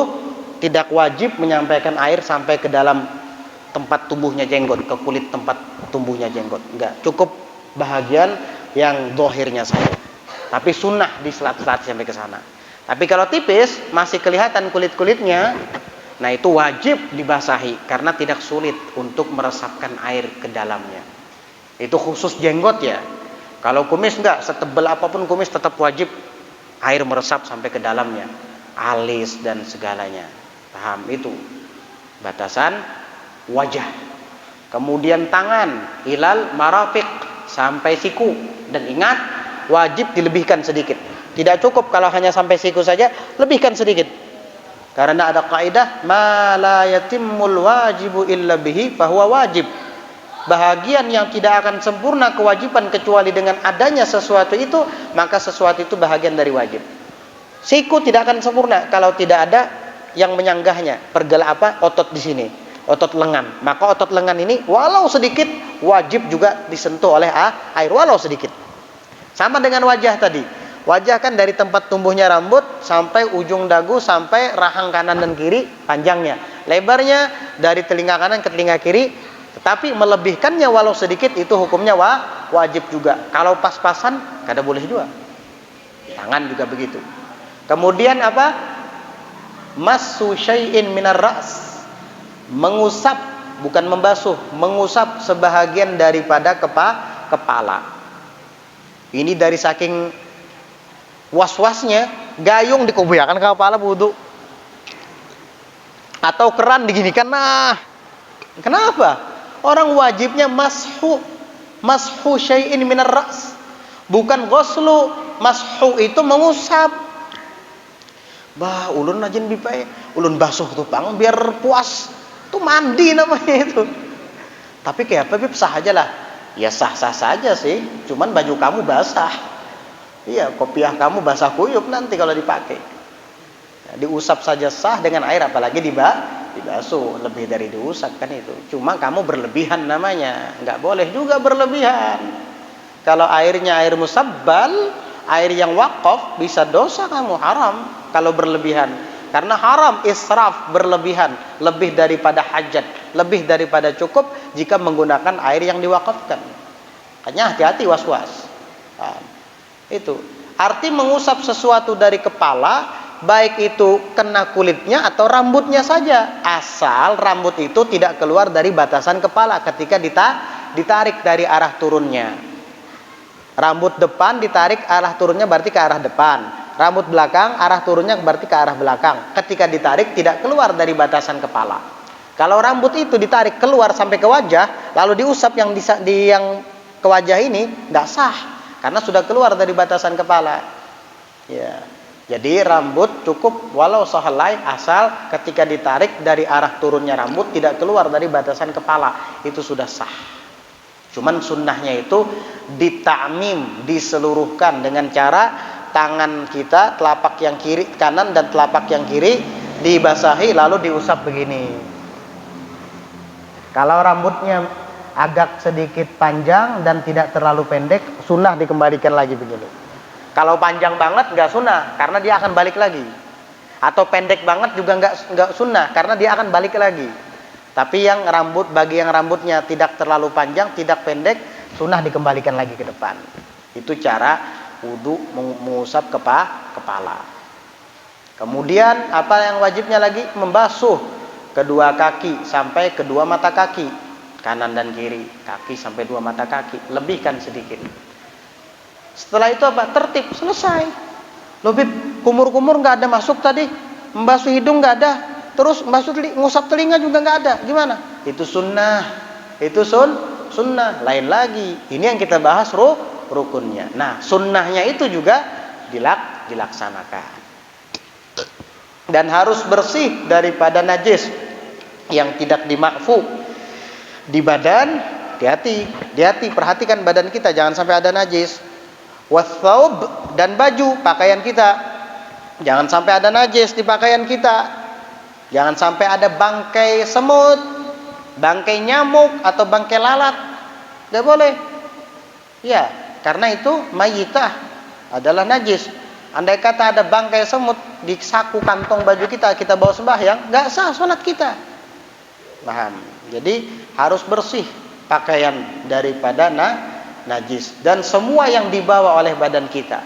tidak wajib menyampaikan air sampai ke dalam tempat tumbuhnya jenggot, ke kulit tempat tumbuhnya jenggot. Enggak, cukup bahagian yang dohirnya saja. Tapi sunnah di selat-selat sampai ke sana. Tapi kalau tipis masih kelihatan kulit-kulitnya, nah itu wajib dibasahi karena tidak sulit untuk meresapkan air ke dalamnya. Itu khusus jenggot ya. Kalau kumis enggak, setebal apapun kumis tetap wajib air meresap sampai ke dalamnya, alis dan segalanya. Paham itu? Batasan wajah. Kemudian tangan ilal marafiq sampai siku, dan ingat wajib dilebihkan sedikit. Tidak cukup kalau hanya sampai siku saja, lebihkan sedikit. Karena ada kaidah ma la yatimmul wajibu illa bihi fahuwa wajib. Bahagian yang tidak akan sempurna kewajiban kecuali dengan adanya sesuatu itu, maka sesuatu itu bahagian dari wajib. Siku tidak akan sempurna kalau tidak ada yang menyanggahnya. Otot di sini, otot lengan. Maka otot lengan ini walau sedikit wajib juga disentuh oleh air walau sedikit. Sama dengan wajah tadi. Wajah kan dari tempat tumbuhnya rambut sampai ujung dagu sampai rahang kanan dan kiri panjangnya. Lebarnya dari telinga kanan ke telinga kiri. Tetapi melebihkannya walau sedikit itu hukumnya wajib juga. Kalau pas-pasan kada boleh juga. Tangan juga begitu. Kemudian massu syai'in minar ra's, mengusap, bukan membasuh, mengusap sebahagian daripada kepala. Ini dari saking was-wasnya, gayung dikubiakan ke kepala wudu, atau keran diginikan. Nah, kenapa? Orang wajibnya mashu syai'in minar ra's, bukan ghuslu. Mashu itu mengusap. Bah, ulun ajin bipae, ulun basuh tuh pang biar puas. Itu mandi namanya itu. Tapi kayak apa, sah aja lah. Ya sah-sah saja sih, cuman baju kamu basah. Iya, kopiah kamu basah kuyup nanti kalau dipakai. Nah, diusap saja sah dengan air, apalagi dibasuh. Lebih dari diusap kan itu. Cuma kamu berlebihan namanya, nggak boleh juga berlebihan. Kalau airnya air musabbal, air yang wakaf, bisa dosa kamu, haram kalau berlebihan. Karena haram israf, berlebihan, lebih daripada hajat, lebih daripada cukup jika menggunakan air yang diwakafkan. Hanya hati-hati, was-was. Nah, itu arti mengusap sesuatu dari kepala, baik itu kena kulitnya atau rambutnya saja, asal rambut itu tidak keluar dari batasan kepala ketika ditarik dari arah turunnya. Rambut depan ditarik, arah turunnya berarti ke arah depan. Rambut belakang, arah turunnya berarti ke arah belakang. Ketika ditarik tidak keluar dari batasan kepala. Kalau rambut itu ditarik keluar sampai ke wajah, lalu diusap yang ke wajah ini, tidak sah, karena sudah keluar dari batasan kepala. Ya, jadi rambut cukup walau sahalai, asal ketika ditarik dari arah turunnya rambut tidak keluar dari batasan kepala, itu sudah sah. Cuman sunnahnya itu ditakmim, diseluruhkan dengan cara tangan kita, telapak yang kiri kanan dan telapak yang kiri dibasahi lalu diusap begini. Kalau rambutnya agak sedikit panjang dan tidak terlalu pendek, sunnah dikembalikan lagi begini. Kalau panjang banget nggak sunnah, karena dia akan balik lagi. Atau pendek banget juga nggak sunnah, karena dia akan balik lagi. Tapi bagi yang rambutnya tidak terlalu panjang, tidak pendek, sunnah dikembalikan lagi ke depan. Itu cara wudu mengusap kepala. Kemudian apa yang wajibnya lagi? Membasuh kedua kaki sampai kedua mata kaki, kanan dan kiri, kaki sampai dua mata kaki, lebihkan sedikit. Setelah itu apa? Tertib, selesai. Lebih kumur-kumur nggak ada masuk tadi, membasuh hidung nggak ada, terus ngusap telinga juga nggak ada, gimana? Itu sunnah, itu sunnah. Lain lagi. Ini yang kita bahas rukunnya. Nah, sunnahnya itu juga dilaksanakan. Dan harus bersih daripada najis yang tidak dimakfu di badan. Hati-hati, perhatikan badan kita, jangan sampai ada najis. Wathawb, dan baju, pakaian kita, jangan sampai ada najis di pakaian kita. Jangan sampai ada bangkai semut, bangkai nyamuk, atau bangkai lalat. Tidak boleh. Ya, karena itu mayitah adalah najis. Andai kata ada bangkai semut di saku kantong baju kita bawa sembahyang, nggak sah sholat kita. Paham? Jadi harus bersih pakaian daripada najis dan semua yang dibawa oleh badan kita.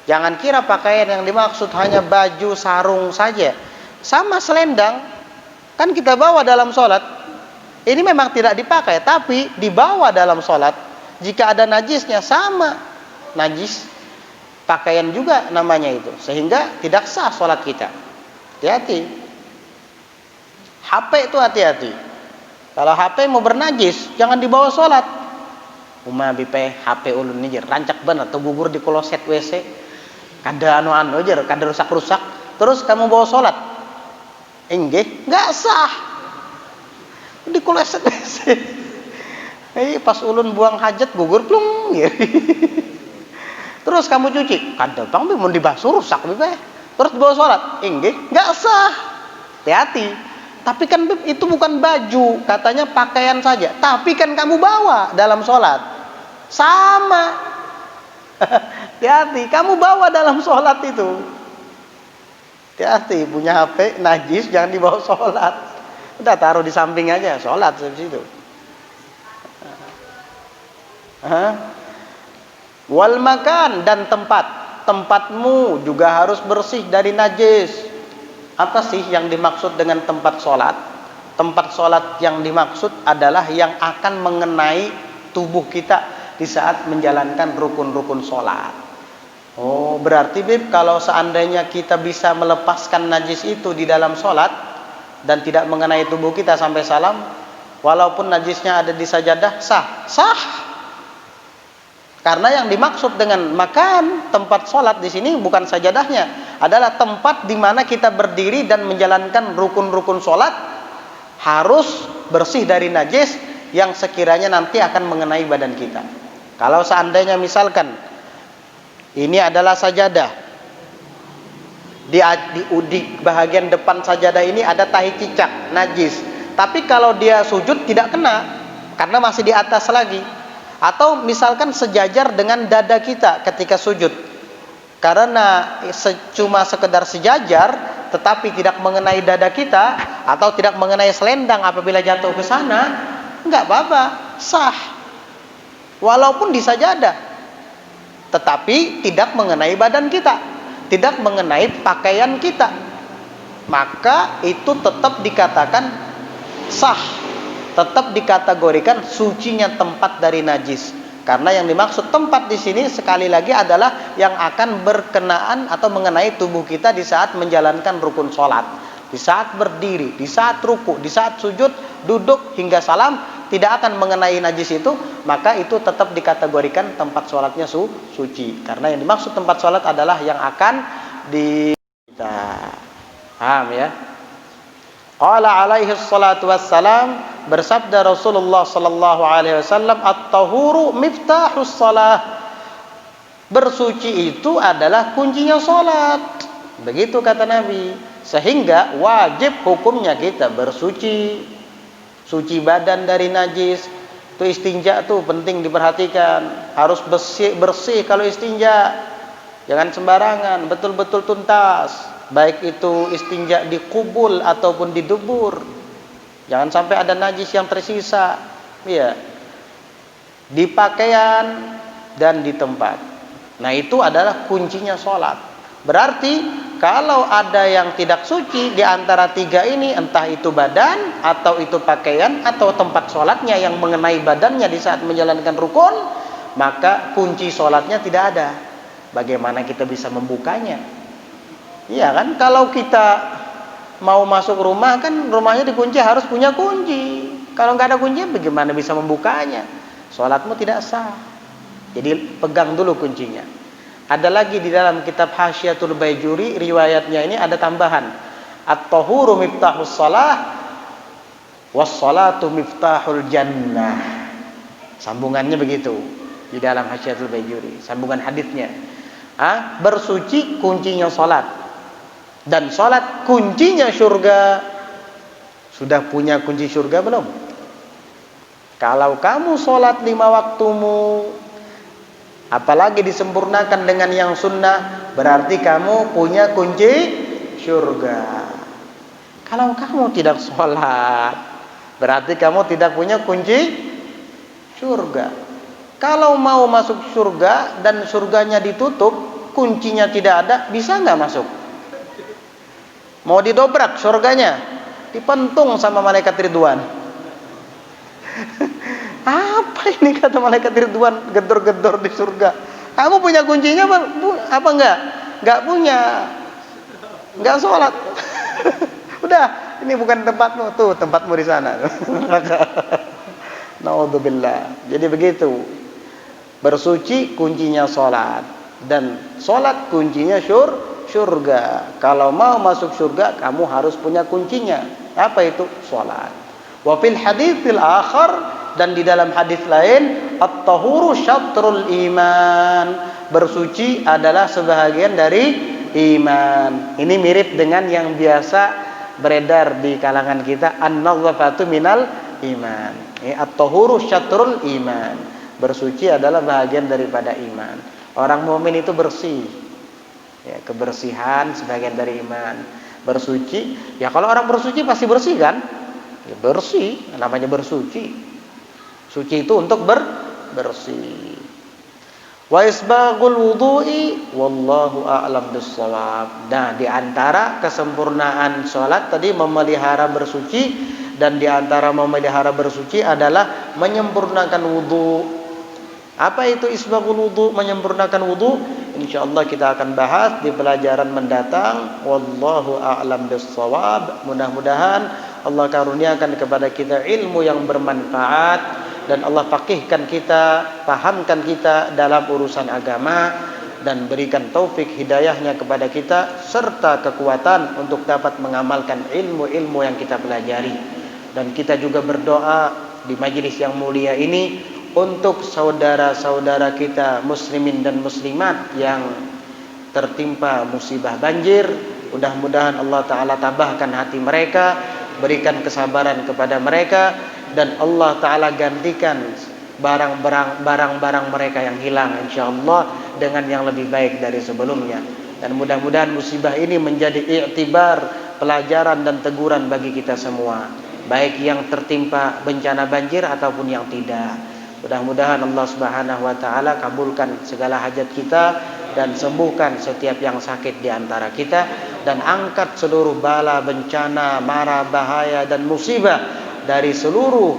Jangan kira pakaian yang dimaksud hanya baju, sarung saja. Sama selendang kan kita bawa dalam sholat. Ini memang tidak dipakai, tapi dibawa dalam sholat. Jika ada najisnya, sama najis pakaian juga namanya itu, sehingga tidak sah sholat kita. Hati-hati. HP itu hati-hati. Kalau HP mau bernajis, jangan dibawa sholat. Uma bipe HP ulun ini rancak banget atau bubur di kloset WC. Kada anu aja, kada rusak-rusak. Terus kamu bawa sholat, nggak sah. Di kloset WC. Pas ulun buang hajat gugur plung. Terus kamu cuci, kada bang mau dibasuh rusak bipe. Terus bawa sholat, nggak sah. Hati-hati. Tapi kan itu bukan baju, katanya pakaian saja. Tapi kan kamu bawa dalam sholat, sama. Hati-hati, kamu bawa dalam sholat itu. Hati-hati, punya HP najis jangan dibawa sholat. Udah taruh di samping aja, sholat di situ. Wal makan, dan tempatmu juga harus bersih dari najis. Apa sih yang dimaksud dengan tempat sholat? Tempat sholat yang dimaksud adalah yang akan mengenai tubuh kita di saat menjalankan rukun-rukun sholat. Oh, berarti Bib, kalau seandainya kita bisa melepaskan najis itu di dalam sholat dan tidak mengenai tubuh kita sampai salam, walaupun najisnya ada di sajadah, sah? Sah. Karena yang dimaksud dengan makan tempat sholat di sini bukan sajadahnya, adalah tempat di mana kita berdiri dan menjalankan rukun-rukun sholat harus bersih dari najis yang sekiranya nanti akan mengenai badan kita. Kalau seandainya misalkan ini adalah sajadah, di bahagian depan sajadah ini ada tahi cicak najis, tapi kalau dia sujud tidak kena karena masih di atas lagi. Atau misalkan sejajar dengan dada kita ketika sujud, karena cuma sekedar sejajar tetapi tidak mengenai dada kita atau tidak mengenai selendang apabila jatuh ke sana, enggak apa-apa, sah. Walaupun di sajadah, tetapi tidak mengenai badan kita, tidak mengenai pakaian kita, maka itu tetap dikatakan sah, tetap dikategorikan sucinya tempat dari najis. Karena yang dimaksud tempat di sini sekali lagi adalah yang akan berkenaan atau mengenai tubuh kita di saat menjalankan rukun sholat, di saat berdiri, di saat ruku, di saat sujud, duduk hingga salam, tidak akan mengenai najis itu, maka itu tetap dikategorikan tempat sholatnya suci. Karena yang dimaksud tempat sholat adalah yang akan kita. Paham ya? Qala alaihi salatu wassalam, bersabda Rasulullah sallallahu alaihi wasallam, at-tahuru miftahus shalah. Bersuci itu adalah kuncinya salat. Begitu kata Nabi. Sehingga wajib hukumnya kita bersuci. Suci badan dari najis. Itu istinja tuh penting diperhatikan. Harus bersih kalau istinja. Jangan sembarangan, betul-betul tuntas. Baik itu istinja di kubul ataupun di dubur. Jangan sampai ada najis yang tersisa. Iya. Di pakaian dan di tempat. Nah, itu adalah kuncinya sholat. Berarti kalau ada yang tidak suci di antara tiga ini, entah itu badan atau itu pakaian atau tempat sholatnya yang mengenai badannya di saat menjalankan rukun, maka kunci sholatnya tidak ada. Bagaimana kita bisa membukanya? Iya kan, kalau kita mau masuk rumah kan rumahnya dikunci, harus punya kunci. Kalau nggak ada kunci bagaimana bisa membukanya? Sholatmu tidak sah. Jadi pegang dulu kuncinya. Ada lagi di dalam kitab Hasyiatul Baijuri, riwayatnya ini ada tambahan. At-tahuru miftahus shalah was-shalatu miftahul jannah. Sambungannya begitu di dalam Hasyiatul Baijuri, sambungan hadisnya. Bersuci kuncinya sholat. Dan sholat kuncinya surga. Sudah punya kunci surga belum? Kalau kamu sholat 5 waktumu, apalagi disempurnakan dengan yang sunnah, berarti kamu punya kunci surga. Kalau kamu tidak sholat, berarti kamu tidak punya kunci surga. Kalau mau masuk surga dan surganya ditutup, kuncinya tidak ada, bisa nggak masuk? Mau didobrak surganya, dipentung sama malaikat Ridwan. Apa ini kata malaikat Ridwan, gedor-gedor di surga? Kamu punya kuncinya apa enggak? Enggak punya. Enggak sholat. Udah, ini bukan tempatmu, tuh tempatmu di sana. Naudzubillah. Jadi begitu. Bersuci kuncinya sholat, dan sholat kuncinya surga. Kalau mau masuk surga, kamu harus punya kuncinya. Apa itu? Sholat. Wa fil haditsil akhar, dan di dalam hadis lain, at-tahuru syatrul iman. Bersuci adalah sebahagian dari iman. Ini mirip dengan yang biasa beredar di kalangan kita, an-nadhafatu minal iman. At-tahuru syatrul iman. Bersuci adalah bahagian daripada iman. Orang mukmin itu bersih. Ya, kebersihan sebagian dari iman. Bersuci, ya kalau orang bersuci pasti bersih kan? Ya, bersih, namanya bersuci. Suci itu untuk bersih. Wa isbaghul wudu'i wallahu a'lam bissawab. Nah, di antara kesempurnaan salat tadi memelihara bersuci, dan di antara memelihara bersuci adalah menyempurnakan wudu. Apa itu isbaghul wudu, menyempurnakan wudu? Insyaallah kita akan bahas di pelajaran mendatang. Wallahu a'lam bissawab. Mudah-mudahan Allah karuniakan kepada kita ilmu yang bermanfaat, dan Allah faqihkan kita, pahamkan kita dalam urusan agama, dan berikan taufik hidayahnya kepada kita serta kekuatan untuk dapat mengamalkan ilmu-ilmu yang kita pelajari. Dan kita juga berdoa di majelis yang mulia ini untuk saudara-saudara kita muslimin dan muslimat yang tertimpa musibah banjir. Mudah-mudahan Allah Ta'ala tabahkan hati mereka, berikan kesabaran kepada mereka, dan Allah Ta'ala gantikan barang-barang mereka yang hilang insyaallah dengan yang lebih baik dari sebelumnya. Dan mudah-mudahan musibah ini menjadi i'tibar, pelajaran dan teguran bagi kita semua, baik yang tertimpa bencana banjir ataupun yang tidak. Mudah-mudahan Allah Subhanahu wa taala kabulkan segala hajat kita dan sembuhkan setiap yang sakit di antara kita, dan angkat seluruh bala, bencana, mara, bahaya dan musibah dari seluruh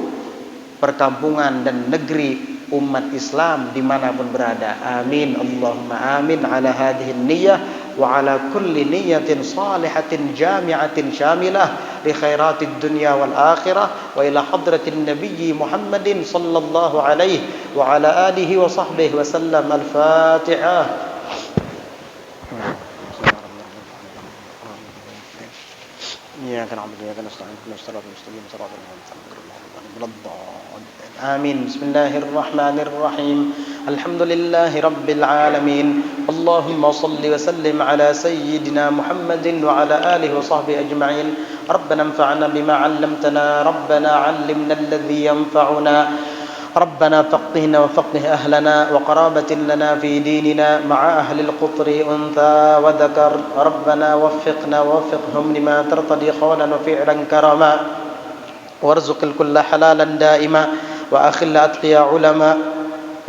perkampungan dan negeri umat Islam dimanapun berada. Amin Allahumma amin ala hadhihi niyyah wa ala kulli niyyatin salihatin jami'atin syamilah li khairatid dunya wal akhirah wa ila hadratin nabiyyi Muhammadin sallallahu alaihi wa ala alihi wa sahbihi wa sallam. Al-Fatihah. إياك نعبد وإياك نستعين اهدنا الصراط المستقيم صراط الذين أنعمت عليهم غير الضالين آمين. بسم الله الرحمن الرحيم. الحمد لله رب العالمين. اللهم صل وسلم على سيدنا محمد وعلى آله وصحبه أجمعين. ربنا انفعنا بما علمتنا، ربنا علمنا الذي ينفعنا، ربنا فقهنا وفقه أهلنا وقرابة لنا في ديننا مع أهل القطر أنثى وذكر. ربنا وفقنا ووفقهم لما ترتضي قولا وفعلا كرما، وارزق الكل حلالا دائما، وأخل أتقيا علماء،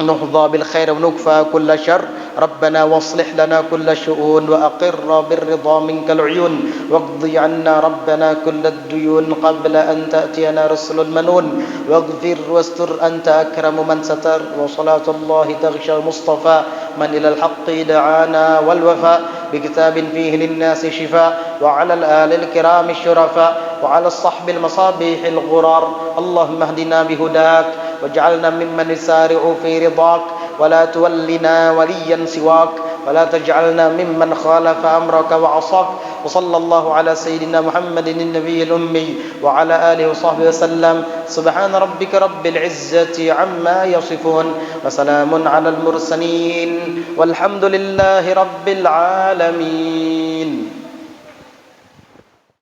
نحظى بالخير ونكفى كل شر. ربنا واصلح لنا كل شؤون، وأقر بالرضا منك العيون، واقضي عنا ربنا كل الديون قبل أن تأتينا رسل المنون. واغفر واستر أنت أكرم من ستر، وصلاة الله تغشى المصطفى من إلى الحق دعانا والوفاء، بكتاب فيه للناس شفاء، وعلى الآل الكرام الشرفاء، وعلى الصحب المصابيح الغرار. اللهم اهدنا بهداك، واجعلنا ممن يسارع في رضاك، ولا تولنا وليا سواك، ولا تجعلنا ممن خالف أمرك وعصاك. وصلى الله على سيدنا محمد النبي الأمي وعلى آله وصحبه وسلم. سبحان ربك رب العزة عما يصفون، وسلام على المرسلين، والحمد لله رب العالمين.